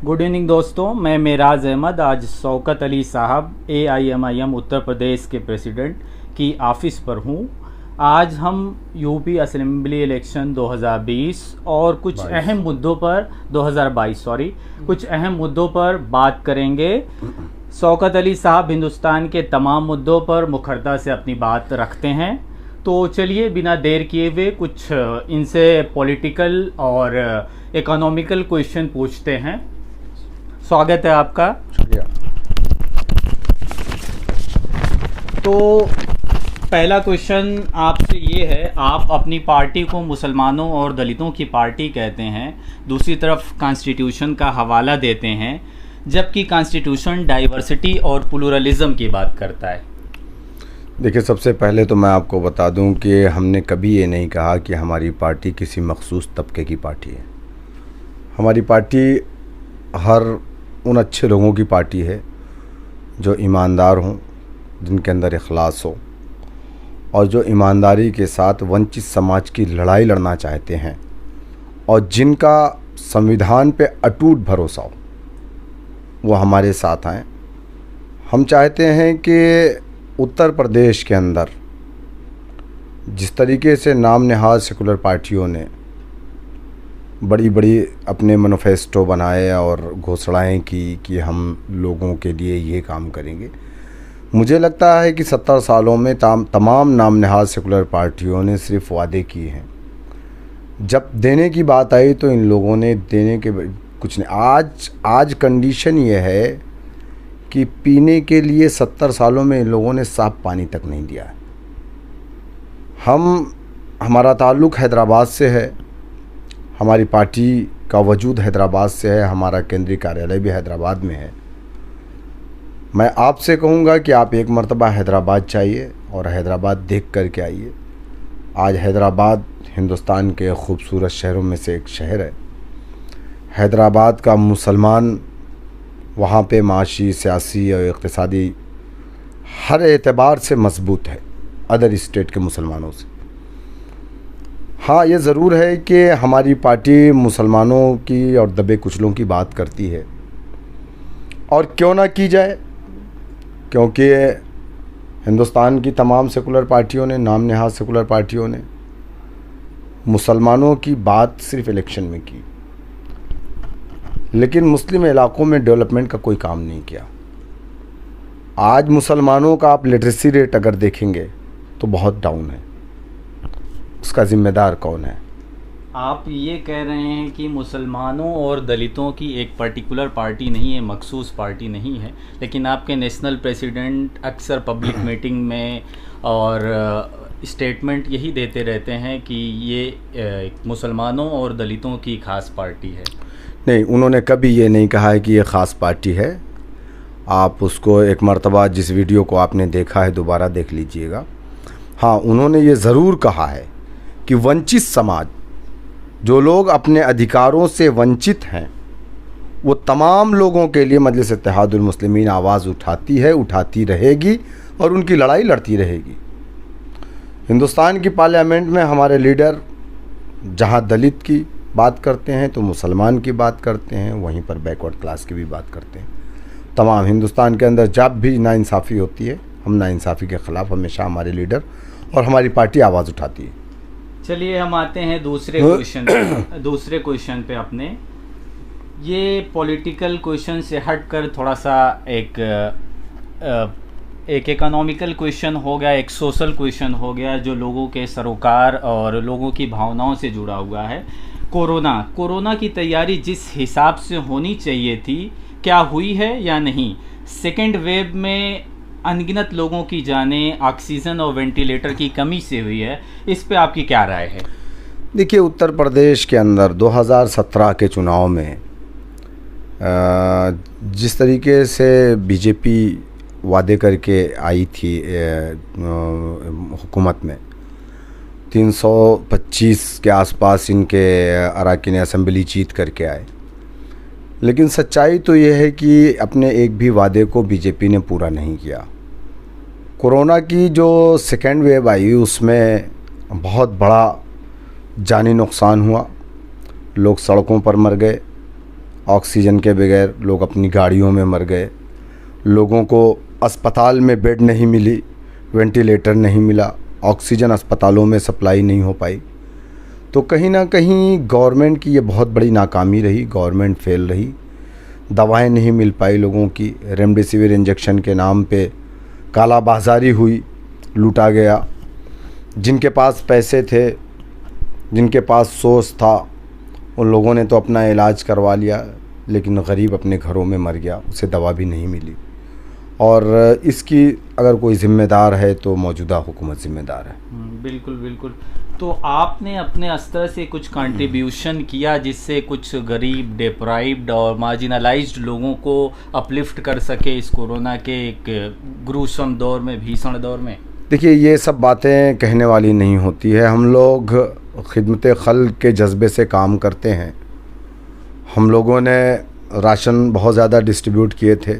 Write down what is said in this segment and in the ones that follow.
Good evening दोस्तों, मैं मेराज अहमद आज शौकत अली साहब AIMIM उत्तर प्रदेश के प्रेसिडेंट की ऑफ़िस पर हूँ। आज हम यूपी असेंबली इलेक्शन 2020 और कुछ अहम मुद्दों पर 2022 कुछ अहम मुद्दों पर बात करेंगे। शौकत अली साहब हिंदुस्तान के तमाम मुद्दों पर मुखरता से अपनी बात रखते हैं। तो चलिए बिना देर किए हुए कुछ इनसे पॉलिटिकल और इकोनॉमिकल क्वेश्चन पूछते हैं। स्वागत है आपका। शुक्रिया। तो पहला क्वेश्चन आपसे ये है, आप अपनी पार्टी को मुसलमानों और दलितों की पार्टी कहते हैं, दूसरी तरफ कॉन्स्टिट्यूशन का हवाला देते हैं, जबकि कॉन्स्टिट्यूशन डाइवर्सिटी और प्लुरलिज्म की बात करता है। देखिए, सबसे पहले तो मैं आपको बता दूं कि हमने कभी ये नहीं कहा कि हमारी पार्टी किसी मखसूस तबके की पार्टी है। हमारी पार्टी हर उन अच्छे लोगों की पार्टी है जो ईमानदार हों, जिनके अंदर इखलास हो और जो ईमानदारी के साथ वंचित समाज की लड़ाई लड़ना चाहते हैं और जिनका संविधान पे अटूट भरोसा हो, वो हमारे साथ आएँ। हम चाहते हैं कि उत्तर प्रदेश के अंदर जिस तरीके से नाम नहाद सेकुलर पार्टियों ने बड़ी बड़ी अपने मैनिफेस्टो बनाए और घोषणाएं की कि हम लोगों के लिए ये काम करेंगे, मुझे लगता है कि 70 सालों में तमाम नाम नहाद सेकुलर पार्टियों ने सिर्फ वादे किए हैं। जब देने की बात आई तो इन लोगों ने देने के कुछ नहीं। आज कंडीशन ये है कि पीने के लिए 70 सालों में इन लोगों ने साफ पानी तक नहीं दिया है। हमारा ताल्लुक़ हैदराबाद से है, हमारी पार्टी का वजूद हैदराबाद से है, हमारा केंद्रीय कार्यालय भी हैदराबाद में है। मैं आपसे कहूँगा कि आप एक मर्तबा हैदराबाद जाइए और हैदराबाद देख कर के आइए। आज हैदराबाद हिंदुस्तान के खूबसूरत शहरों में से एक शहर है। हैदराबाद का मुसलमान वहाँ पे माशी, सियासी और इक़्तिसादी हर एतबार से मजबूत है अदर स्टेट के मुसलमानों से। हाँ, ये ज़रूर है कि हमारी पार्टी मुसलमानों की और दबे कुचलों की बात करती है, और क्यों ना की जाए, क्योंकि हिंदुस्तान की तमाम सेकुलर पार्टियों ने, नाम नहाद सेकुलर पार्टियों ने मुसलमानों की बात सिर्फ इलेक्शन में की, लेकिन मुस्लिम इलाकों में डेवलपमेंट का कोई काम नहीं किया। आज मुसलमानों का आप लिटरेसी रेट अगर देखेंगे तो बहुत डाउन है। उसका ज़िम्मेदार कौन है? आप ये कह रहे हैं कि मुसलमानों और दलितों की एक पर्टिकुलर पार्टी नहीं है, मखसूस पार्टी नहीं है, लेकिन आपके नेशनल प्रेसिडेंट अक्सर पब्लिक मीटिंग में और स्टेटमेंट यही देते रहते हैं कि ये मुसलमानों और दलितों की ख़ास पार्टी है। नहीं, उन्होंने कभी ये नहीं कहा है कि ये ख़ास पार्टी है। आप उसको एक मर्तबा जिस वीडियो को आपने देखा है दोबारा देख लीजिएगा। हाँ, उन्होंने ये ज़रूर कहा है कि वंचित समाज, जो लोग अपने अधिकारों से वंचित हैं, वो तमाम लोगों के लिए मजलिस इत्तेहादुल मुस्लिमीन आवाज़ उठाती है, उठाती रहेगी और उनकी लड़ाई लड़ती रहेगी। हिंदुस्तान की पार्लियामेंट में हमारे लीडर जहाँ दलित की बात करते हैं तो मुसलमान की बात करते हैं, वहीं पर बैकवर्ड क्लास की भी बात करते हैं। तमाम हिंदुस्तान के अंदर जब भी नाइंसाफ़ी होती है, हम नाइंसाफ़ी के ख़िलाफ़ हमेशा हमारे लीडर और हमारी पार्टी आवाज़ उठाती है। चलिए हम आते हैं दूसरे क्वेश्चन पे। अपने ये पॉलिटिकल क्वेश्चन से हटकर थोड़ा सा एक इकोनॉमिकल क्वेश्चन हो गया, एक सोशल क्वेश्चन हो गया, जो लोगों के सरोकार और लोगों की भावनाओं से जुड़ा हुआ है। कोरोना की तैयारी जिस हिसाब से होनी चाहिए थी, क्या हुई है या नहीं? सेकेंड वेव में अनगिनत लोगों की जानें ऑक्सीजन और वेंटिलेटर की कमी से हुई है, इस पे आपकी क्या राय है? देखिए, उत्तर प्रदेश के अंदर 2017 के चुनाव में जिस तरीके से बीजेपी वादे करके आई थी हुकूमत में, 325 के आसपास इनके अराकीन असेंबली जीत करके आए, लेकिन सच्चाई तो ये है कि अपने एक भी वादे को बीजेपी ने पूरा नहीं किया। कोरोना की जो सेकेंड वेव आई उसमें बहुत बड़ा जानी नुकसान हुआ, लोग सड़कों पर मर गए, ऑक्सीजन के बगैर लोग अपनी गाड़ियों में मर गए, लोगों को अस्पताल में बेड नहीं मिली, वेंटिलेटर नहीं मिला, ऑक्सीजन अस्पतालों में सप्लाई नहीं हो पाई। तो कहीं ना कहीं गवर्नमेंट की ये बहुत बड़ी नाकामी रही, गवर्नमेंट फेल रही, दवाएं नहीं मिल पाई लोगों की, रेमडेसिविर इंजेक्शन के नाम पे काला बाजारी हुई, लूटा गया। जिनके पास पैसे थे, जिनके पास सोर्स था, उन लोगों ने तो अपना इलाज करवा लिया, लेकिन गरीब अपने घरों में मर गया, उसे दवा भी नहीं मिली। और इसकी अगर कोई ज़िम्मेदार है तो मौजूदा हुकूमत ज़िम्मेदार है। बिल्कुल बिल्कुल। तो आपने अपने स्तर से कुछ कंट्रीब्यूशन किया जिससे कुछ गरीब, डिप्राइव्ड और मार्जिनलाइज्ड लोगों को अपलिफ्ट कर सके इस कोरोना के एक ग्रूसम दौर में, भीषण दौर में? देखिए, ये सब बातें कहने वाली नहीं होती है। हम लोग खिदमत खल्क के जज्बे से काम करते हैं। हम लोगों ने राशन बहुत ज़्यादा डिस्ट्रीब्यूट किए थे,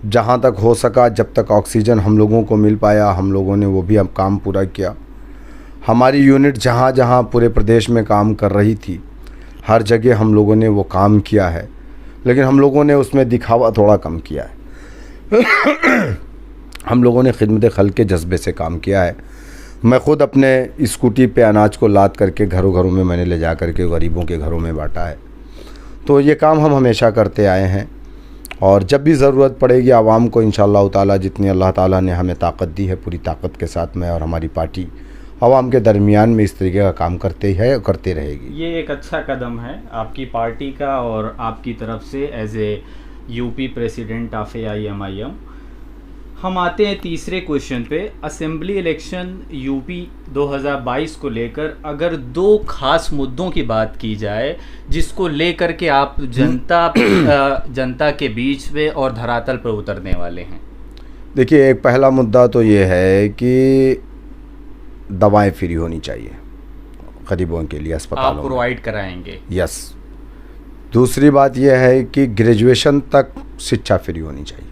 जहाँ तक हो सका, जब तक ऑक्सीजन हम लोगों को मिल पाया हम लोगों ने वो भी अब काम पूरा किया। हमारी यूनिट जहाँ जहाँ पूरे प्रदेश में काम कर रही थी, हर जगह हम लोगों ने वो काम किया है, लेकिन हम लोगों ने उसमें दिखावा थोड़ा कम किया है। हम लोगों ने खिदमत खल्क के जज्बे से काम किया है। मैं ख़ुद अपने स्कूटी पे अनाज को लाद करके घरों घरों में मैंने ले जा करके गरीबों के घरों में बांटा है। तो ये काम हम हमेशा करते आए हैं, और जब भी ज़रूरत पड़ेगी आवाम को, इंशाअल्लाह ताला जितनी अल्लाह ताला ने हमें ताकत दी है, पूरी ताकत के साथ मैं और हमारी पार्टी आवाम के दरमियान में इस तरीके का काम करते है और करते रहेगी। ये एक अच्छा कदम है आपकी पार्टी का और आपकी तरफ से as a UP president of AIMIM। हम आते हैं तीसरे क्वेश्चन पे। असेंबली इलेक्शन यूपी 2022 को लेकर अगर दो खास मुद्दों की बात की जाए जिसको लेकर के आप जनता के बीच में और धरातल पर उतरने वाले हैं। देखिए, एक पहला मुद्दा तो ये है कि दवाएं फ्री होनी चाहिए गरीबों के लिए, अस्पतालों आप प्रोवाइड कराएंगे? यस। दूसरी बात यह है कि ग्रेजुएशन तक शिक्षा फ्री होनी चाहिए।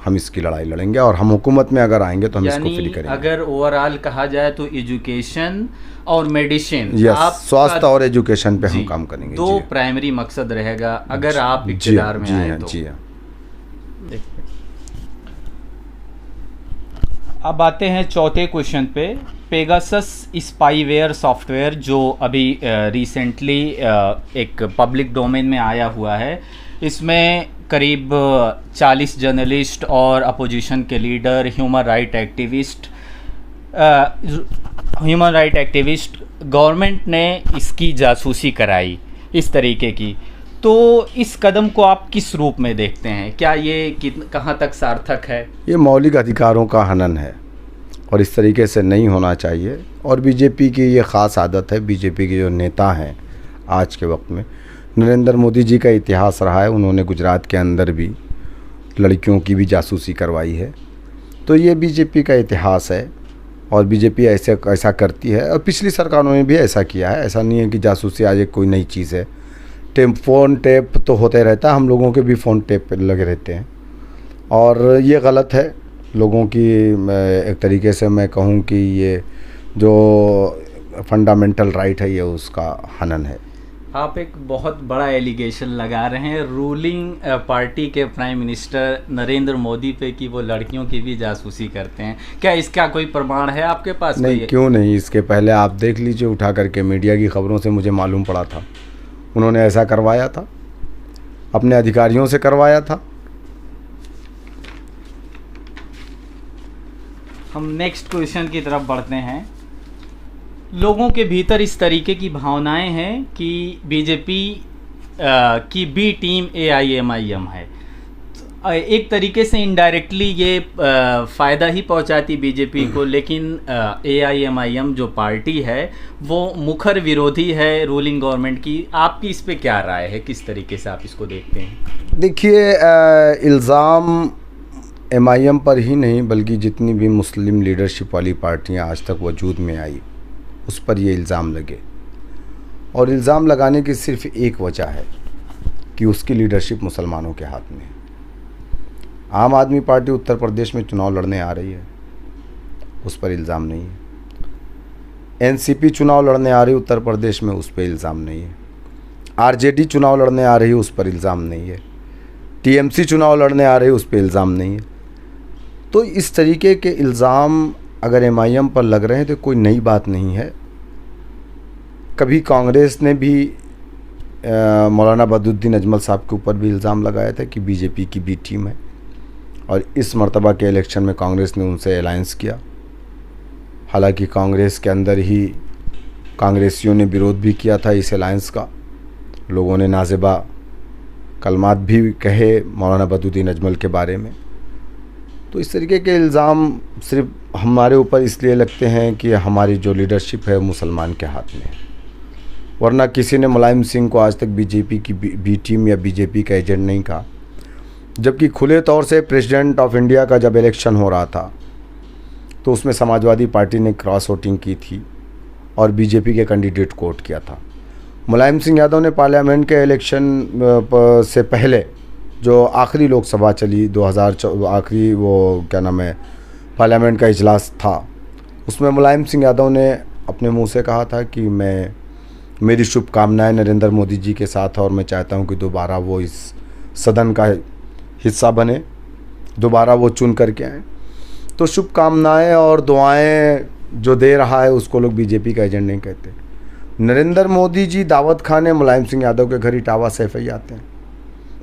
हम इसकी लड़ाई लड़ेंगे और हम हुकूमत में अगर आएंगे तो हम इसको फ्री करेंगे। अगर ओवरऑल कहा जाए तो एजुकेशन और मेडिसिन, स्वास्थ्य और एजुकेशन पे हम काम करेंगे। दो प्राइमरी मकसद रहेगा अगर आप इक़्तिदार में आए तो। जी हाँ। अब आते हैं चौथे क्वेश्चन पे। पेगासस स्पाईवेयर सॉफ्टवेयर जो अभी रिसेंटली एक पब्लिक डोमेन में आया हुआ है, इसमें करीब 40 जर्नलिस्ट और अपोजिशन के leader, human right activist government ने इसकी जासूसी कराई इस तरीके की। तो इस कदम को आप किस रूप में देखते हैं? क्या ये कहाँ तक सार्थक है? ये मौलिक अधिकारों का हनन है और इस तरीके से नहीं होना चाहिए। और बीजेपी की ये ख़ास आदत है। बीजेपी के जो नेता हैं आज के वक्त में, नरेंद्र मोदी जी का इतिहास रहा है, उन्होंने गुजरात के अंदर भी लड़कियों की भी जासूसी करवाई है। तो ये बीजेपी का इतिहास है और बीजेपी ऐसा करती है, और पिछली सरकारों ने भी ऐसा किया है। ऐसा नहीं है कि जासूसी आज एक कोई नई चीज़ है। फ़ोन टेप तो होते रहता है, हम लोगों के भी फ़ोन टेप पे लगे रहते हैं, और ये गलत है। लोगों की एक तरीके से मैं कहूँ कि ये जो फंडामेंटल राइट है, ये उसका हनन है। आप एक बहुत बड़ा एलिगेशन लगा रहे हैं रूलिंग पार्टी के प्राइम मिनिस्टर नरेंद्र मोदी पे कि वो लड़कियों की भी जासूसी करते हैं। क्या इसका कोई प्रमाण है आपके पास? नहीं, क्यों नहीं। इसके पहले आप देख लीजिए, उठा करके मीडिया की खबरों से मुझे मालूम पड़ा था, उन्होंने ऐसा करवाया था, अपने अधिकारियों से करवाया था। हम नेक्स्ट क्वेश्चन की तरफ बढ़ते हैं। लोगों के भीतर इस तरीके की भावनाएं हैं कि बीजेपी की बी टीम AIMIM है। एक तरीके से इनडायरेक्टली ये फ़ायदा ही पहुंचाती बीजेपी को, लेकिन AIMIM जो पार्टी है वो मुखर विरोधी है रूलिंग गवर्नमेंट की। आपकी इस पे क्या राय है? किस तरीके से आप इसको देखते हैं? देखिए, इल्ज़ाम MIM पर ही नहीं बल्कि जितनी भी मुस्लिम लीडरशिप वाली पार्टियां आज तक वजूद में आई, उस पर ये इल्ज़ाम लगे। और इल्ज़ाम लगाने की सिर्फ एक वजह है कि उसकी लीडरशिप मुसलमानों के हाथ में है। आम आदमी पार्टी उत्तर प्रदेश में चुनाव लड़ने आ रही है, उस पर इल्ज़ाम नहीं है। NCP चुनाव लड़ने आ रही उत्तर प्रदेश में, उस पर इल्ज़ाम नहीं है। आरजेडी चुनाव लड़ने आ रही है उस पर इल्ज़ाम नहीं है, टीएमसी चुनाव लड़ने आ रही है उस पर इल्ज़ाम नहीं है। तो इस तरीके के इल्ज़ाम अगर एमआईएम पर लग रहे हैं तो कोई नई बात नहीं है। कभी कांग्रेस ने भी मौलाना बदरुद्दीन अजमल साहब के ऊपर भी इल्ज़ाम लगाया था कि बीजेपी की बी टीम है, और इस मर्तबा के इलेक्शन में कांग्रेस ने उनसे अलायंस किया। हालांकि कांग्रेस के अंदर ही कांग्रेसियों ने विरोध भी किया था इस अलायंस का, लोगों ने नाज़ेबा कलमात भी कहे मौलाना बदरुद्दीन अजमल के बारे में। तो इस तरीके के इल्ज़ाम सिर्फ हमारे ऊपर इसलिए लगते हैं कि हमारी जो लीडरशिप है मुसलमान के हाथ में है, वरना किसी ने मुलायम सिंह को आज तक बीजेपी की बी टीम या बीजेपी का एजेंट नहीं कहा। जबकि खुले तौर से प्रेसिडेंट ऑफ इंडिया का जब इलेक्शन हो रहा था तो उसमें समाजवादी पार्टी ने क्रॉस वोटिंग की थी और बीजेपी के कैंडिडेट को वोट किया था। मुलायम सिंह यादव ने पार्लियामेंट के इलेक्शन से पहले जो आखिरी लोकसभा चली 2004 आखिरी वो क्या नाम है पार्लियामेंट का इजलास था, उसमें मुलायम सिंह यादव ने अपने मुंह से कहा था कि मेरी शुभकामनाएं नरेंद्र मोदी जी के साथ, और मैं चाहता हूं कि दोबारा वो इस सदन का हिस्सा बने, दोबारा वो चुन करके आए। तो शुभकामनाएं और दुआएं जो दे रहा है उसको लोग बीजेपी का एजेंट नहीं कहते। नरेंद्र मोदी जी दावत खाने मुलायम सिंह यादव के घर इटावा से ही आते हैं।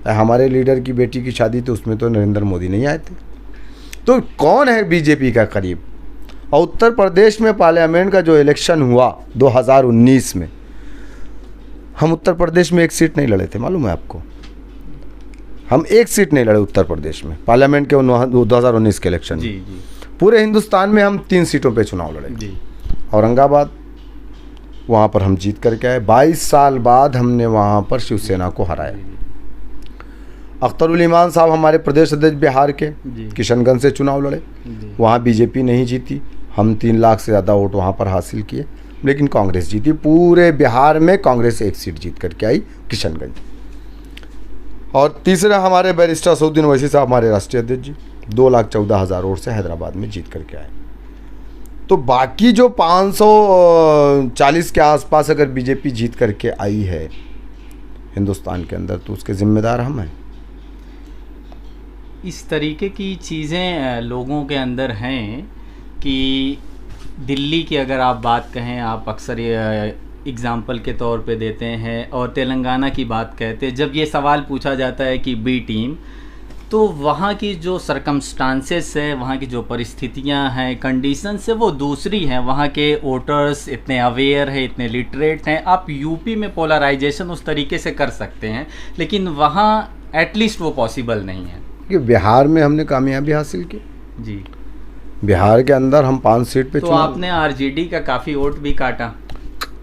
हमारे लीडर की बेटी की शादी तो उसमें तो नरेंद्र मोदी नहीं आए थे। तो कौन है बीजेपी का करीब? और उत्तर प्रदेश में पार्लियामेंट का जो इलेक्शन हुआ 2019 में, हम उत्तर प्रदेश में एक सीट नहीं लड़े थे, मालूम है आपको? हम एक सीट नहीं लड़े उत्तर प्रदेश में पार्लियामेंट के 2019 के इलेक्शन में। पूरे हिंदुस्तान में हम 3 सीटों पे चुनाव लड़े। औरंगाबाद, वहाँ पर हम जीत करके आए। 22 साल बाद हमने वहाँ पर शिवसेना को हराया। अख्तरुल ईमान साहब हमारे प्रदेश अध्यक्ष बिहार के किशनगंज से चुनाव लड़े, वहाँ बीजेपी नहीं जीती। हम 3 लाख से ज़्यादा वोट वहाँ पर हासिल किए, लेकिन कांग्रेस जीती। पूरे बिहार में कांग्रेस एक सीट जीत करके आई, किशनगंज। और तीसरा हमारे बैरिस्टर असदुद्दीन ओवैसी साहब हमारे राष्ट्रीय अध्यक्ष जी 2,14,000 वोट से हैदराबाद में जीत करके आए। तो बाकी जो 540 के आसपास अगर बीजेपी जीत करके आई है हिंदुस्तान के अंदर, तो उसके जिम्मेदार हम हैं। इस तरीके की चीज़ें लोगों के अंदर हैं कि दिल्ली की अगर आप बात कहें, आप अक्सर एग्ज़ाम्पल के तौर पे देते हैं, और तेलंगाना की बात कहते हैं। जब ये सवाल पूछा जाता है कि बी टीम, तो वहाँ की जो सरकमस्टांसेस है, वहाँ की जो परिस्थितियाँ हैं, कंडीशंस है, वो दूसरी हैं। वहाँ के वोटर्स इतने अवेयर हैं, इतने लिटरेट हैं। आप यूपी में पोलराइजेशन उस तरीके से कर सकते हैं, लेकिन वहाँ एटलीस्ट वो पॉसिबल नहीं है। कि बिहार में हमने कामयाबी हासिल की जी। बिहार के अंदर हम 5 सीट पे तो आपने आरजेडी का काफ़ी वोट भी काटा।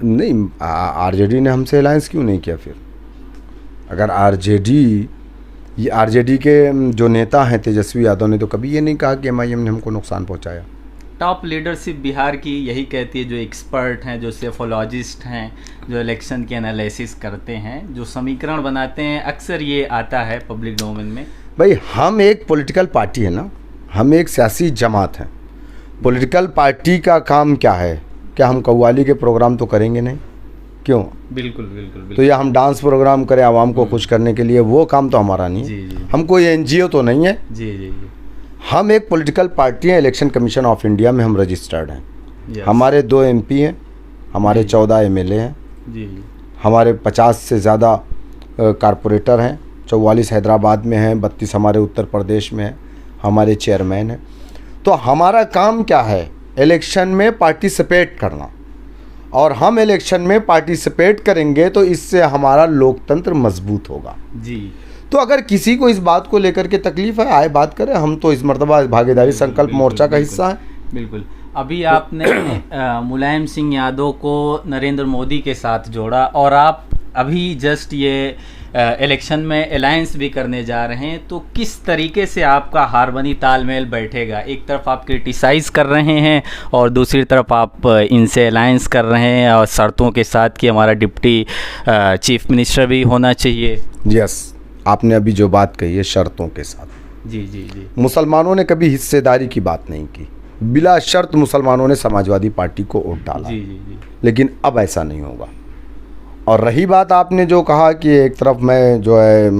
नहीं, आरजेडी ने हमसे अलायंस क्यों नहीं किया? फिर अगर आरजेडी के जो नेता हैं तेजस्वी यादव ने तो कभी ये नहीं कहा कि एमआईएम ने हमको नुकसान पहुंचाया। टॉप लीडरशिप बिहार की यही कहती है, जो एक्सपर्ट हैं, जो सेफोलॉजिस्ट हैं, जो इलेक्शन के एनालिसिस करते हैं, जो समीकरण बनाते हैं, अक्सर ये आता है पब्लिक डोमेन में। भाई, हम एक पॉलिटिकल पार्टी है ना, हम एक सियासी जमात हैं। पॉलिटिकल पार्टी का काम क्या है? क्या हम कव्वाली के प्रोग्राम तो करेंगे नहीं? क्यों? बिल्कुल बिल्कुल, बिल्कुल। तो या हम डांस प्रोग्राम करें आवाम को खुश करने के लिए, वो काम तो हमारा नहीं। जी। हम कोई एनजीओ तो नहीं है। जी। हम एक पॉलिटिकल पार्टी हैं। इलेक्शन कमीशन ऑफ इंडिया में हम रजिस्टर्ड हैं। हमारे 2 एमपी हैं, हमारे 14 एमएलए हैं जी। हमारे 50 से ज़्यादा कारपोरेटर हैं। 44 हैदराबाद में हैं, 32 हमारे उत्तर प्रदेश में हैं, हमारे चेयरमैन हैं। तो हमारा काम क्या है? इलेक्शन में पार्टिसिपेट करना। और हम इलेक्शन में पार्टिसिपेट करेंगे तो इससे हमारा लोकतंत्र मजबूत होगा जी। तो अगर किसी को इस बात को लेकर के तकलीफ है, आए बात करें। हम तो इस मर्तबा भागीदारी संकल्प मोर्चा का हिस्सा है। बिल्कुल। अभी आपने मुलायम सिंह यादव को नरेंद्र मोदी के साथ जोड़ा, और आप अभी जस्ट ये इलेक्शन में अलायंस भी करने जा रहे हैं। तो किस तरीके से आपका हारमोनी तालमेल बैठेगा? एक तरफ आप क्रिटिसाइज़ कर रहे हैं और दूसरी तरफ आप इनसे अलायंस कर रहे हैं, और शर्तों के साथ कि हमारा डिप्टी चीफ मिनिस्टर भी होना चाहिए। यस, आपने अभी जो बात कही है शर्तों के साथ। जी। मुसलमानों ने कभी हिस्सेदारी की बात नहीं की। बिला शर्त मुसलमानों ने समाजवादी पार्टी को वोट डाला। जी। लेकिन अब ऐसा नहीं होगा। और रही बात आपने जो कहा कि एक तरफ मैं जो है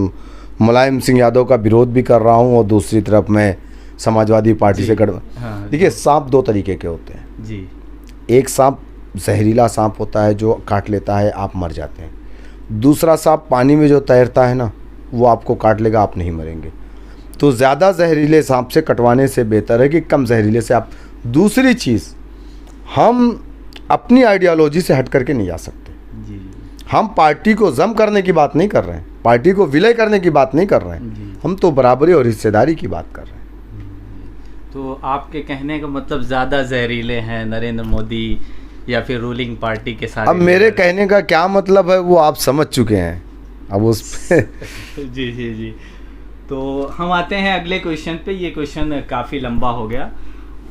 मुलायम सिंह यादव का विरोध भी कर रहा हूँ और दूसरी तरफ मैं समाजवादी पार्टी से हाँ, देखिए, सांप दो तरीके के होते हैं जी। एक सांप जहरीला सांप होता है जो काट लेता है, आप मर जाते हैं। दूसरा सांप पानी में जो तैरता है ना, वो आपको काट लेगा, आप नहीं मरेंगे। तो ज़्यादा जहरीले सांप से कटवाने से बेहतर है कि कम जहरीले से आप। दूसरी चीज़, हम अपनी आइडियोलॉजी से हट करके नहीं जा सकते जी। हम पार्टी को जम करने की बात नहीं कर रहे हैं, पार्टी को विलय करने की बात नहीं कर रहे हैं, जी। हम तो बराबरी और हिस्सेदारी की बात कर रहे हैं। तो आपके कहने का मतलब ज़्यादा जहरीले हैं नरेंद्र मोदी या फिर रूलिंग पार्टी के साथ? अब मेरे कहने का क्या मतलब है वो आप समझ चुके हैं, अब उस पे जी जी जी। तो हम आते हैं अगले क्वेश्चन पे। ये क्वेश्चन काफ़ी लंबा हो गया।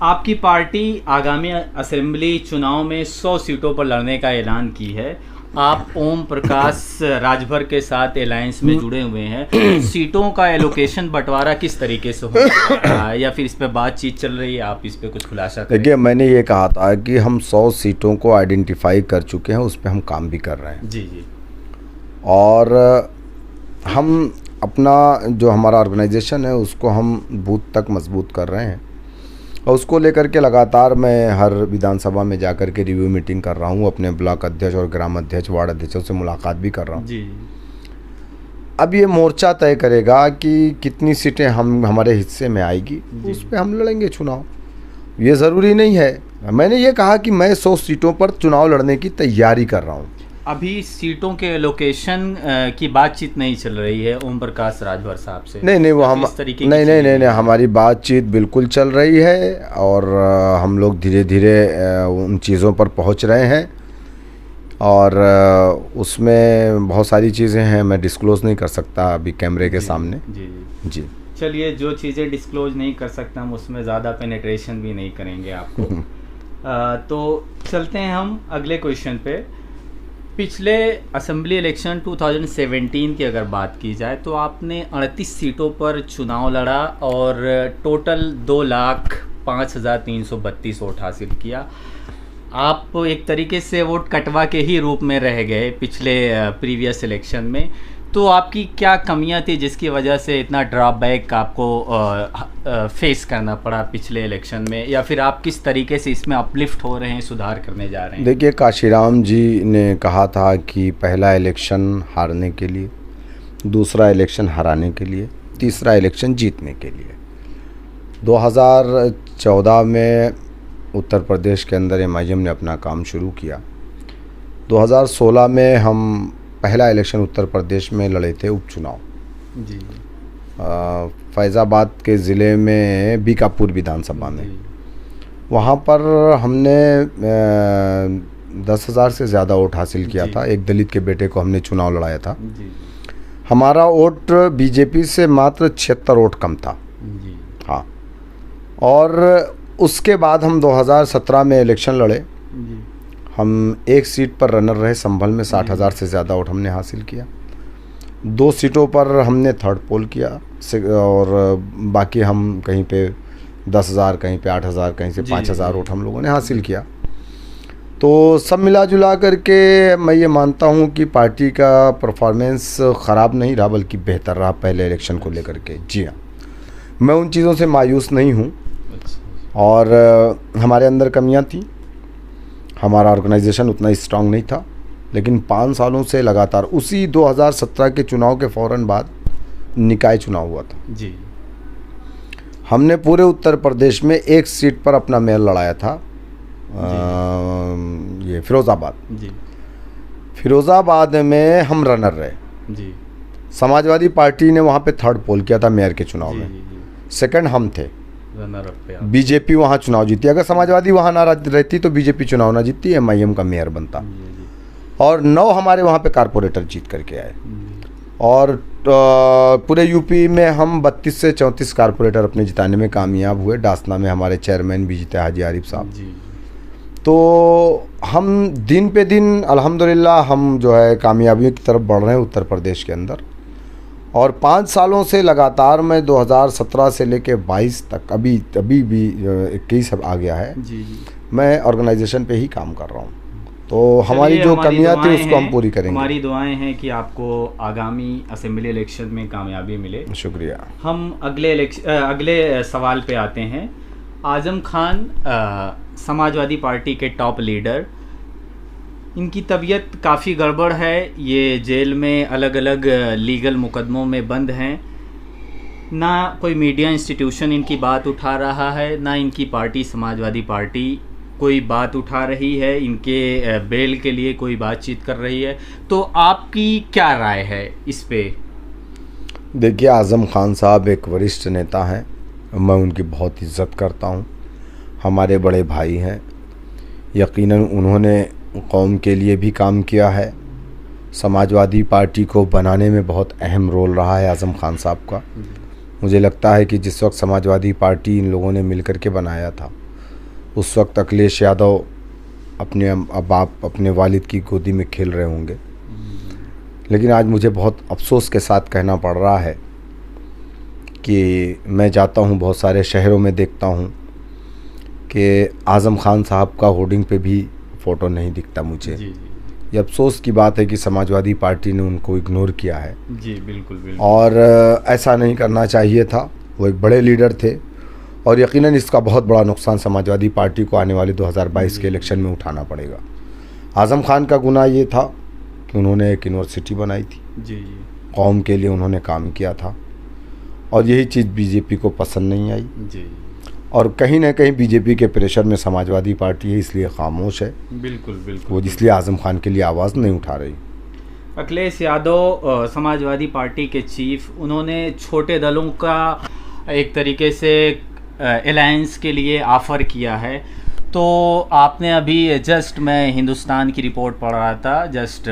आपकी पार्टी आगामी असेंबली चुनाव में 100 सीटों पर लड़ने का ऐलान की है। आप ओम प्रकाश राजभर के साथ अलायंस में जुड़े हुए हैं। सीटों का एलोकेशन बंटवारा किस तरीके से हो रहा है या फिर इस पे बातचीत चल रही है? आप इस पे कुछ खुलासा करें। देखिए, मैंने ये कहा था कि हम 100 सीटों को आइडेंटिफाई कर चुके हैं, उस पर हम काम भी कर रहे हैं। जी जी। और हम अपना जो हमारा ऑर्गेनाइजेशन है उसको हम बूथ तक मजबूत कर रहे हैं और उसको लेकर के लगातार मैं हर विधानसभा में जाकर के रिव्यू मीटिंग कर रहा हूँ। अपने ब्लॉक अध्यक्ष और ग्राम अध्यक्ष, वार्ड अध्यक्षों से मुलाकात भी कर रहा हूँ। जी। अब ये मोर्चा तय करेगा कि कितनी सीटें हमारे हिस्से में आएगी, उस पर हम लड़ेंगे चुनाव। ये ज़रूरी नहीं है, मैंने ये कहा कि मैं 100 सीटों पर चुनाव लड़ने की तैयारी कर रहा हूँ। अभी सीटों के एलोकेशन की बातचीत नहीं चल रही है ओम प्रकाश राजभर साहब से? नहीं, वो हम नहीं, हमारी बातचीत बिल्कुल चल रही है और हम लोग धीरे धीरे उन चीज़ों पर पहुंच रहे हैं और उसमें बहुत सारी चीज़ें हैं, मैं डिस्क्लोज़ नहीं कर सकता अभी कैमरे के सामने। जी। चलिए, जो चीज़ें डिस्क्लोज नहीं कर सकता हम उसमें ज़्यादा पेनिट्रेशन भी नहीं करेंगे आपको। तो चलते हैं हम अगले क्वेश्चन पे। पिछले असेंबली इलेक्शन 2017 की अगर बात की जाए तो आपने 38 सीटों पर चुनाव लड़ा और टोटल 2,05,332 वोट हासिल किया। आप एक तरीके से वोट कटवा के ही रूप में रह गए पिछले प्रीवियस इलेक्शन में। तो आपकी क्या कमियां थी जिसकी वजह से इतना ड्रॉबैक आपको फेस करना पड़ा पिछले इलेक्शन में, या फिर आप किस तरीके से इसमें अपलिफ्ट हो रहे हैं, सुधार करने जा रहे हैं? देखिए, काशीराम जी ने कहा था कि पहला इलेक्शन हारने के लिए, दूसरा इलेक्शन हराने के लिए, तीसरा इलेक्शन जीतने के लिए। 2014 में उत्तर प्रदेश के अंदर MIM ने अपना काम शुरू किया। 2016 में हम पहला इलेक्शन उत्तर प्रदेश में लड़े थे, उपचुनाव जी। फैज़ाबाद के ज़िले में बीकापुर विधानसभा में। वहाँ पर हमने 10,000 से ज़्यादा वोट हासिल किया था। एक दलित के बेटे को हमने चुनाव लड़ाया था। जी। हमारा वोट बीजेपी से मात्र 76 वोट कम था। जी। हाँ, और उसके बाद हम 2017 में इलेक्शन लड़े। जी। हम एक सीट पर रनर रहे, संभल में 60,000 से ज़्यादा वोट हमने हासिल किया। 2 सीटों पर हमने थर्ड पोल किया और बाकी हम कहीं पे 10,000, कहीं पे 8,000, कहीं से 5,000 वोट हम लोगों ने हासिल किया। तो सब मिला जुला करके मैं ये मानता हूँ कि पार्टी का परफॉर्मेंस ख़राब नहीं रहा बल्कि बेहतर रहा पहले इलेक्शन को लेकर के। जी हाँ, मैं उन चीज़ों से मायूस नहीं हूँ। और हमारे अंदर कमियाँ थी, हमारा ऑर्गेनाइजेशन उतना स्ट्रांग नहीं था, लेकिन 5 सालों से लगातार उसी 2017 के चुनाव के फ़ौरन बाद निकाय चुनाव हुआ था जी। हमने पूरे उत्तर प्रदेश में एक सीट पर अपना मेयर लड़ाया था, ये फिरोज़ाबाद। जी। फिरोज़ाबाद में हम रनर रहे। जी। समाजवादी पार्टी ने वहाँ पे थर्ड पोल किया था मेयर के चुनाव में। जी। सेकंड हम थे। रनर अप पे बीजेपी वहाँ चुनाव जीती। अगर समाजवादी वहाँ ना रहती तो बीजेपी चुनाव ना जीतती, MIM का मेयर बनता। जी। और 9 हमारे वहाँ पे कारपोरेटर जीत करके आए। और पूरे यूपी में हम 32 से 34 कारपोरेटर अपने जिताने में कामयाब हुए। डासना में हमारे चेयरमैन भी जीते, हाजी आरिफ साहब। जी। तो हम दिन पे दिन अल्हम्दुलिल्लाह हम जो है कामयाबियों की तरफ बढ़ रहे हैं उत्तर प्रदेश के अंदर। और 5 सालों से लगातार मैं 2017 से लेके 22 तक, अभी भी 21 आ गया है, जी। मैं ऑर्गेनाइजेशन पे ही काम कर रहा हूँ। तो हमारी जो कमियां थी उसको हम पूरी करेंगे। हमारी दुआएं हैं कि आपको आगामी असेंबली इलेक्शन में कामयाबी मिले। शुक्रिया। हम अगले सवाल पे आते हैं। आजम खान समाजवादी पार्टी के टॉप लीडर, इनकी तबीयत काफ़ी गड़बड़ है। ये जेल में अलग अलग लीगल मुकदमों में बंद हैं। ना कोई मीडिया इंस्टीट्यूशन इनकी बात उठा रहा है, ना इनकी पार्टी समाजवादी पार्टी कोई बात उठा रही है, इनके बेल के लिए कोई बातचीत कर रही है। तो आपकी क्या राय है इस पे? देखिए, आज़म खान साहब एक वरिष्ठ नेता हैं, मैं उनकी बहुत इज़्ज़त करता हूं। हमारे बड़े भाई हैं। यकीनन उन्होंने कौम के लिए भी काम किया है। समाजवादी पार्टी को बनाने में बहुत अहम रोल रहा है आज़म खान साहब का। मुझे लगता है कि जिस वक्त समाजवादी पार्टी इन लोगों ने मिलकर के बनाया था, उस वक्त अखिलेश यादव अपने वालिद की गोदी में खेल रहे होंगे। लेकिन आज मुझे बहुत अफसोस के साथ कहना पड़ रहा है कि मैं जाता हूं, बहुत सारे शहरों में देखता हूं कि आज़म खान साहब का होर्डिंग पे भी फ़ोटो नहीं दिखता मुझे। ये अफसोस की बात है कि समाजवादी पार्टी ने उनको इग्नोर किया है। जी बिल्कुल बिल्कुल। और ऐसा नहीं करना चाहिए था। वो एक बड़े लीडर थे और यकीनन इसका बहुत बड़ा नुकसान समाजवादी पार्टी को आने वाले 2022 के इलेक्शन में उठाना पड़ेगा। आज़म खान का गुनाह ये था कि उन्होंने एक यूनिवर्सिटी बनाई थी। जी। कौम के लिए उन्होंने काम किया था और यही चीज़ बीजेपी को पसंद नहीं आई। जी। और कहीं ना कहीं बीजेपी के प्रेशर में समाजवादी पार्टी है, इसलिए खामोश है। बिल्कुल बिल्कुल। वो इसलिए आज़म खान के लिए आवाज़ नहीं उठा रही। अखिलेश यादव समाजवादी पार्टी के चीफ, उन्होंने छोटे दलों का एक तरीके से अलायंस के लिए ऑफ़र किया है। तो आपने अभी जस्ट, मैं हिंदुस्तान की रिपोर्ट पढ़ रहा था जस्ट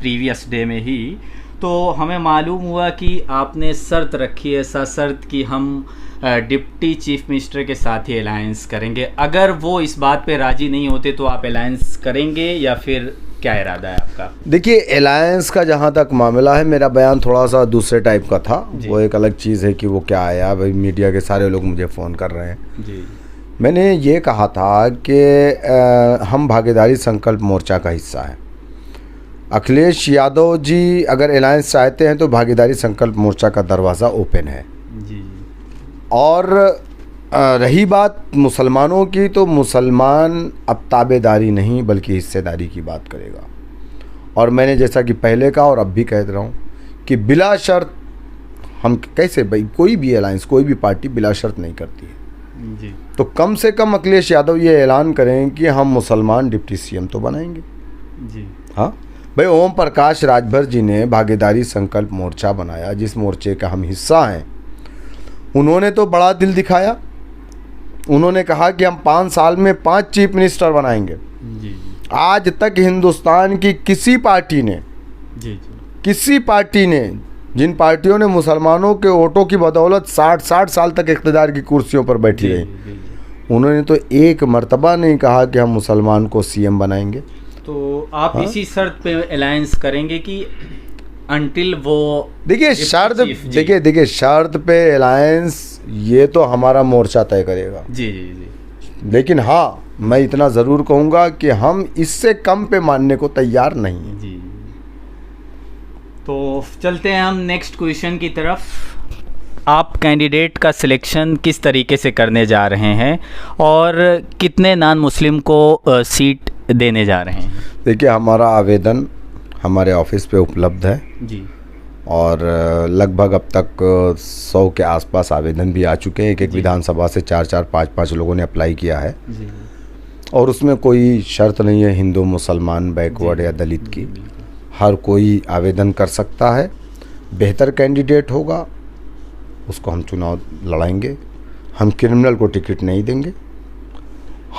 प्रीवियस डे में ही, तो हमें मालूम हुआ कि आपने शर्त रखी है, ऐसा शर्त कि हम डिप्टी चीफ मिनिस्टर के साथ ही अलायंस करेंगे। अगर वो इस बात पे राज़ी नहीं होते तो आप अलायंस करेंगे या फिर क्या इरादा है आपका? देखिए, अलायंस का जहाँ तक मामला है, मेरा बयान थोड़ा सा दूसरे टाइप का था। वो एक अलग चीज़ है कि वो क्या आया। भाई मीडिया के सारे लोग मुझे फ़ोन कर रहे हैं। जी। मैंने ये कहा था कि हम भागीदारी संकल्प मोर्चा का हिस्सा हैं। अखिलेश यादव जी अगर अलायंस चाहते हैं तो भागीदारी संकल्प मोर्चा का दरवाज़ा ओपन है। जी। और रही बात मुसलमानों की, तो मुसलमान अब ताबेदारी नहीं बल्कि हिस्सेदारी की बात करेगा। और मैंने जैसा कि पहले कहा और अब भी कह रहा हूँ कि बिला शर्त हम कैसे, भाई कोई भी अलायंस, कोई भी पार्टी बिला शर्त नहीं करती है। जी। तो कम से कम अखिलेश यादव ये ऐलान करें कि हम मुसलमान डिप्टी सीएम तो बनाएंगे। जी। हाँ भाई, ओम प्रकाश राजभर जी ने भागीदारी संकल्प मोर्चा बनाया, जिस मोर्चे का हम हिस्सा हैं। उन्होंने तो बड़ा दिल दिखाया। उन्होंने कहा कि हम 5 साल में 5 चीफ मिनिस्टर बनाएंगे। जी। आज तक हिंदुस्तान की किसी पार्टी ने, किसी पार्टी ने, जिन पार्टियों ने मुसलमानों के वोटों की बदौलत 60 साल तक इख्तिदार की कुर्सियों पर बैठी रही, उन्होंने तो एक मर्तबा नहीं कहा कि हम मुसलमान को सीएम बनाएंगे। तो आप इसी शर्त पे अलायंस करेंगे कि अनटिल वो, देखिए शर्त पे अलायंस ये तो हमारा मोर्चा तय करेगा। जी जी जी। लेकिन हाँ, मैं इतना ज़रूर कहूँगा कि हम इससे कम पे मानने को तैयार नहीं हैं। जी। तो चलते हैं हम नेक्स्ट क्वेश्चन की तरफ। आप कैंडिडेट का सिलेक्शन किस तरीके से करने जा रहे हैं और कितने नॉन मुस्लिम को सीट देने जा रहे हैं? देखिए, हमारा आवेदन हमारे ऑफिस पे उपलब्ध है जी। और लगभग अब तक 100 के आसपास आवेदन भी आ चुके हैं। एक विधानसभा से 4-4, 5-5 लोगों ने अप्लाई किया है। जी। और उसमें कोई शर्त नहीं है हिंदू, मुसलमान, बैकवर्ड या दलित की। हर कोई आवेदन कर सकता है। बेहतर कैंडिडेट होगा उसको हम चुनाव लड़ाएंगे। हम क्रिमिनल को टिकट नहीं देंगे।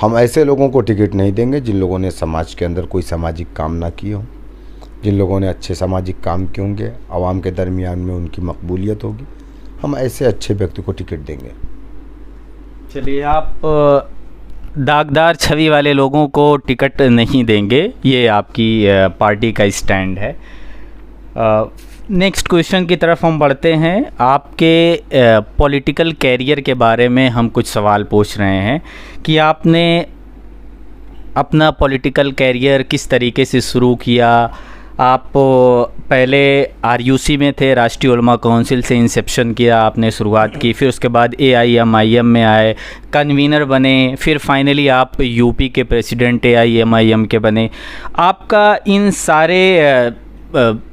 हम ऐसे लोगों को टिकट नहीं देंगे जिन लोगों ने समाज के अंदर कोई सामाजिक काम ना किए हों, जिन लोगों ने अच्छे सामाजिक काम किए होंगे, आवाम के दरमियान में उनकी मकबूलियत होगी। हम ऐसे अच्छे व्यक्ति को टिकट देंगे। चलिए, आप दागदार छवि वाले लोगों को टिकट नहीं देंगे, ये आपकी पार्टी का स्टैंड है। नेक्स्ट क्वेश्चन की तरफ हम बढ़ते हैं। आपके पॉलिटिकल कैरियर के बारे में हम कुछ सवाल पूछ रहे हैं कि आपने अपना पॉलिटिकल कैरियर किस तरीके से शुरू किया? आप पहले आरयूसी में थे, राष्ट्रीय उलमा काउंसिल से इंसेप्शन किया, आपने शुरुआत की, फिर उसके बाद एआईएमआईएम में आए, कन्वीनर बने, फिर फाइनली आप यूपी के प्रेसिडेंट एआईएमआईएम के बने। आपका इन सारे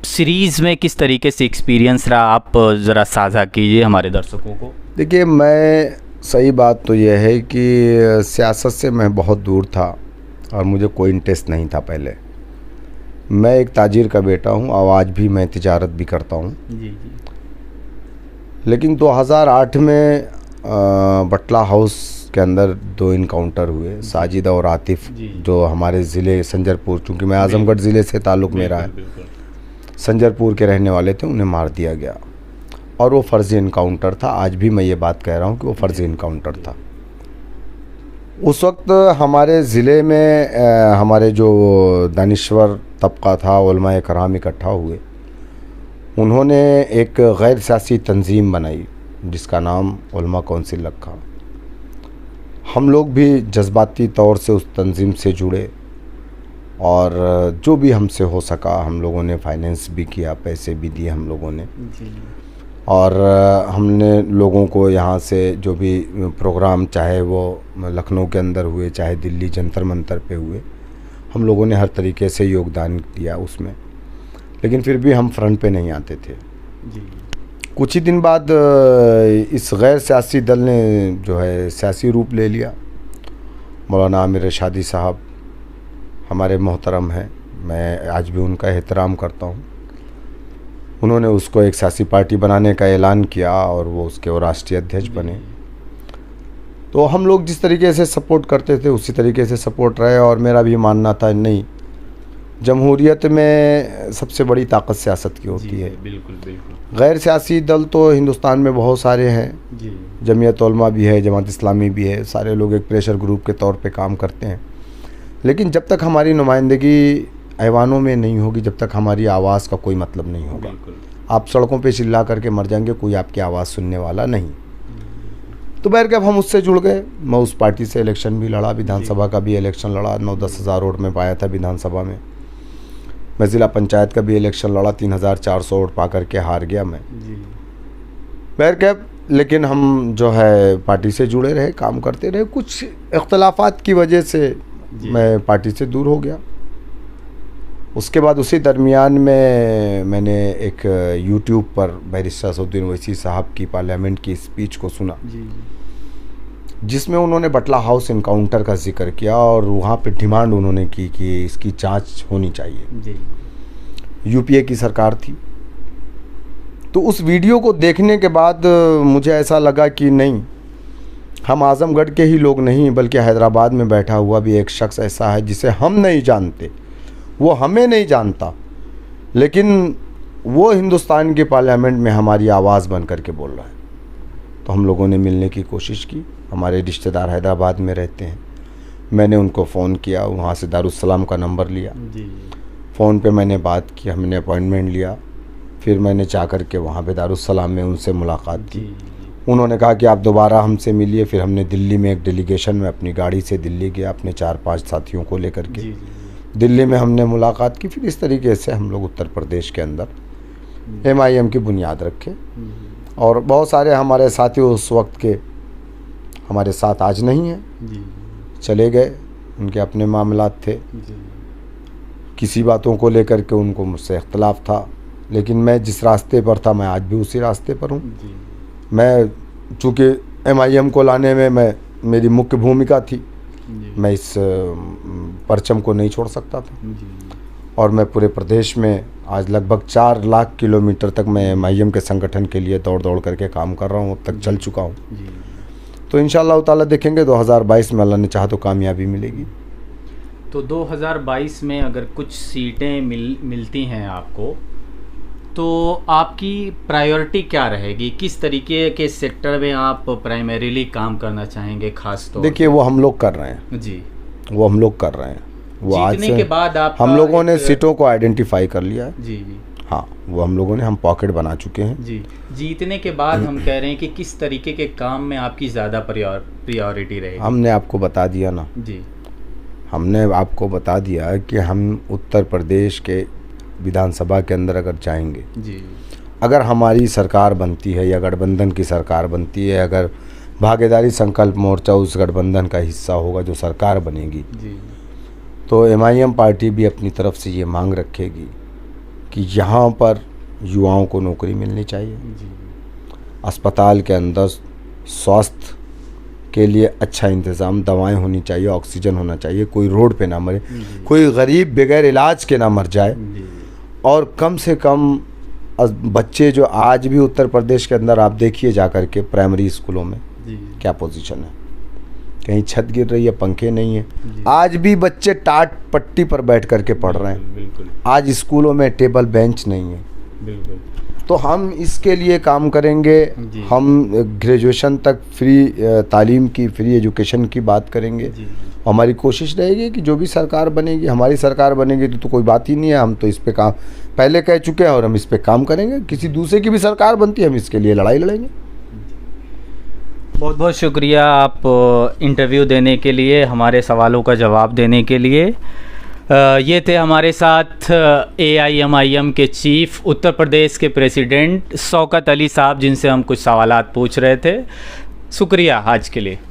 सीरीज़ में किस तरीके से एक्सपीरियंस रहा, आप ज़रा साझा कीजिए हमारे दर्शकों को। देखिए, मैं सही बात तो यह है कि सियासत से मैं बहुत दूर था और मुझे कोई इंटरेस्ट नहीं था पहले। मैं एक ताजिर का बेटा हूँ और आज भी मैं तिजारत भी करता हूँ। जी। लेकिन 2008 में बटला हाउस के अंदर 2 इनकाउंटर हुए, साजिदा और आतिफ, जो हमारे ज़िले संजरपुर, चूँकि मैं आज़मगढ़ ज़िले से ताल्लुक़ मेरा है, संजरपुर के रहने वाले थे, उन्हें मार दिया गया और वो फ़र्ज़ी इनकाउंटर था। आज भी मैं ये बात कह रहा हूँ कि वो फ़र्ज़ी इनकाउंटर था। उस वक्त हमारे ज़िले में हमारे जो दानिश्वर तबका था, उलमाए कराम इकट्ठा हुए, उन्होंने एक गैर सियासी तंजीम बनाई जिसका नाम उलमा काउंसिल रखा। हम लोग भी जज्बाती तौर से उस तंजीम से जुड़े और जो भी हमसे हो सका हम लोगों ने फाइनेंस भी किया, पैसे भी दिए हम लोगों ने। और हमने लोगों को यहाँ से जो भी प्रोग्राम, चाहे वो लखनऊ के अंदर हुए, चाहे दिल्ली जंतर मंतर पे हुए, हम लोगों ने हर तरीके से योगदान दिया उसमें। लेकिन फिर भी हम फ्रंट पे नहीं आते थे। कुछ ही दिन बाद इस गैर सियासी दल ने जो है सियासी रूप ले लिया। मौलाना आमिर इरशादी साहब हमारे मोहतरम हैं, मैं आज भी उनका एहतराम करता हूँ। उन्होंने उसको एक सियासी पार्टी बनाने का ऐलान किया और वो उसके वो राष्ट्रीय अध्यक्ष बने। तो हम लोग जिस तरीके से सपोर्ट करते थे उसी तरीके से सपोर्ट रहे और मेरा भी मानना था नहीं, जमहूरियत में सबसे बड़ी ताकत सियासत की होती है। बिल्कुल। गैर सियासी दल तो हिंदुस्तान में बहुत सारे हैं, जमीयत उलमा भी है, जमात इस्लामी भी है, सारे लोग एक प्रेशर ग्रुप के तौर पे काम करते हैं। लेकिन जब तक हमारी नुमाइंदगी ऐवानों में नहीं होगी, जब तक हमारी आवाज़ का कोई मतलब नहीं होगा। आप सड़कों पे चिल्ला करके मर जाएंगे, कोई आपकी आवाज़ सुनने वाला नहीं। तो बहर अब हम उससे जुड़ गए। मैं उस पार्टी से इलेक्शन भी लड़ा, विधानसभा का भी इलेक्शन लड़ा, 9-10 हज़ार वोट में पाया था विधानसभा में। मैं ज़िला पंचायत का भी इलेक्शन लड़ा, 3400 वोट पा करके हार गया मैं। बहर लेकिन हम जो है पार्टी से जुड़े रहे, काम करते रहे। कुछ इख्तलाफात की वजह से मैं पार्टी से दूर हो गया। उसके बाद उसी दरमियान में मैंने एक यूट्यूब पर बैरिस्टर असदुद्दीन ओवैसी साहब की पार्लियामेंट की स्पीच को सुना, जिसमें उन्होंने बटला हाउस इनकाउंटर का जिक्र किया और वहाँ पे डिमांड उन्होंने की कि इसकी जांच होनी चाहिए। यूपीए की सरकार थी। तो उस वीडियो को देखने के बाद मुझे ऐसा लगा कि नहीं, हम आज़मगढ़ के ही लोग नहीं बल्कि हैदराबाद में बैठा हुआ भी एक शख्स ऐसा है जिसे हम नहीं जानते, वो हमें नहीं जानता, लेकिन वो हिंदुस्तान की पार्लियामेंट में हमारी आवाज़ बन करके बोल रहा है। तो हम लोगों ने मिलने की कोशिश की। हमारे रिश्तेदार हैदराबाद में रहते हैं। मैंने उनको फ़ोन किया, वहाँ से दारुस्सलाम का नंबर लिया, फ़ोन पे मैंने बात की, हमने अपॉइंटमेंट लिया। फिर मैंने जा कर के वहाँ पे दारुस्सलाम में उनसे मुलाकात की। उन्होंने कहा कि आप दोबारा हमसे मिलिए। फिर हमने दिल्ली में एक डेलीगेशन में अपनी गाड़ी से दिल्ली गया, अपने 4-5 साथियों को लेकर के। दिल्ली में हमने मुलाकात की। फिर इस तरीके से हम लोग उत्तर प्रदेश के अंदर एमआईएम की बुनियाद रखे और बहुत सारे हमारे साथी उस वक्त के हमारे साथ आज नहीं हैं, चले गए, उनके अपने मामलात थे। किसी बातों को लेकर के उनको मुझसे इख्तलाफ था, लेकिन मैं जिस रास्ते पर था मैं आज भी उसी रास्ते पर हूँ। मैं चूँकि एमआईएम को लाने में मेरी मुख्य भूमिका थी, मैं इस परचम को नहीं छोड़ सकता था। और मैं पूरे प्रदेश में आज लगभग 4 लाख किलोमीटर तक मैं एमआईएम के संगठन के लिए दौड़ करके काम कर रहा हूँ, अब तक चल चुका हूँ। तो इंशाअल्लाह ताला देखेंगे 2022 में अल्लाह ने चाहा तो कामयाबी मिलेगी। तो 2022 में अगर कुछ सीटें मिलती हैं आपको, तो आपकी प्रायोरिटी क्या रहेगी? किस तरीके के सेक्टर में आप प्राइमरीली काम करना चाहेंगे खास तौर? देखिए, वो हम लोग कर रहे हैं जी, वो हम लोग कर रहे हैं। वो आज जीतने के बाद आप हम लोगों ने सीटों को आइडेंटिफाई कर लिया है। जी, हाँ, वो हम लोगों ने हम पॉकेट बना चुके हैं। जी, जीतने के बाद हम कह रहे हैं कि किस तरीके के काम में आपकी ज़्यादा प्रायोरिटी रहेगी? हमने आपको बता दिया ना जी। हमने आपको बता दिया कि हम उत्तर प्रदेश के विधानसभा के अंदर अगर जाएंगे, जी, अगर हमारी सरकार बनती है या गठबंधन की सरकार बनती है, अगर भागीदारी संकल्प मोर्चा उस गठबंधन का हिस्सा होगा जो सरकार बनेगी, जी, तो MIM पार्टी भी अपनी तरफ से ये मांग रखेगी कि यहाँ पर युवाओं को नौकरी मिलनी चाहिए, जी, अस्पताल के अंदर स्वास्थ्य के लिए अच्छा इंतज़ाम, दवाएं होनी चाहिए, ऑक्सीजन होना चाहिए, कोई रोड पे ना मरे, कोई गरीब बगैर इलाज के ना मर जाए, जी, और कम से कम बच्चे जो आज भी उत्तर प्रदेश के अंदर आप देखिए जा कर के प्राइमरी स्कूलों में जी, क्या पोजीशन है, कहीं छत गिर रही है, पंखे नहीं है, जी। आज भी बच्चे टाट पट्टी पर बैठ कर के पढ़ रहे हैं, बिल्कुल, आज स्कूलों में टेबल बेंच नहीं है। बिल्कुल, तो हम इसके लिए काम करेंगे, जी। हम ग्रेजुएशन तक फ्री तालीम की, फ्री एजुकेशन की बात करेंगे। जी, हमारी कोशिश रहेगी कि जो भी सरकार बनेगी, हमारी सरकार बनेगी तो कोई बात ही नहीं है, हम तो इस पे काम पहले कह चुके हैं और हम इस पे काम करेंगे। किसी दूसरे की भी सरकार बनती है, हम इसके लिए लड़ाई लड़ेंगे। बहुत बहुत शुक्रिया आप इंटरव्यू देने के लिए, हमारे सवालों का जवाब देने के लिए। ये थे हमारे साथ AIMIM के चीफ, उत्तर प्रदेश के प्रेसिडेंट शौकत अली साहब, जिनसे हम कुछ सवालात पूछ रहे थे। शुक्रिया आज के लिए।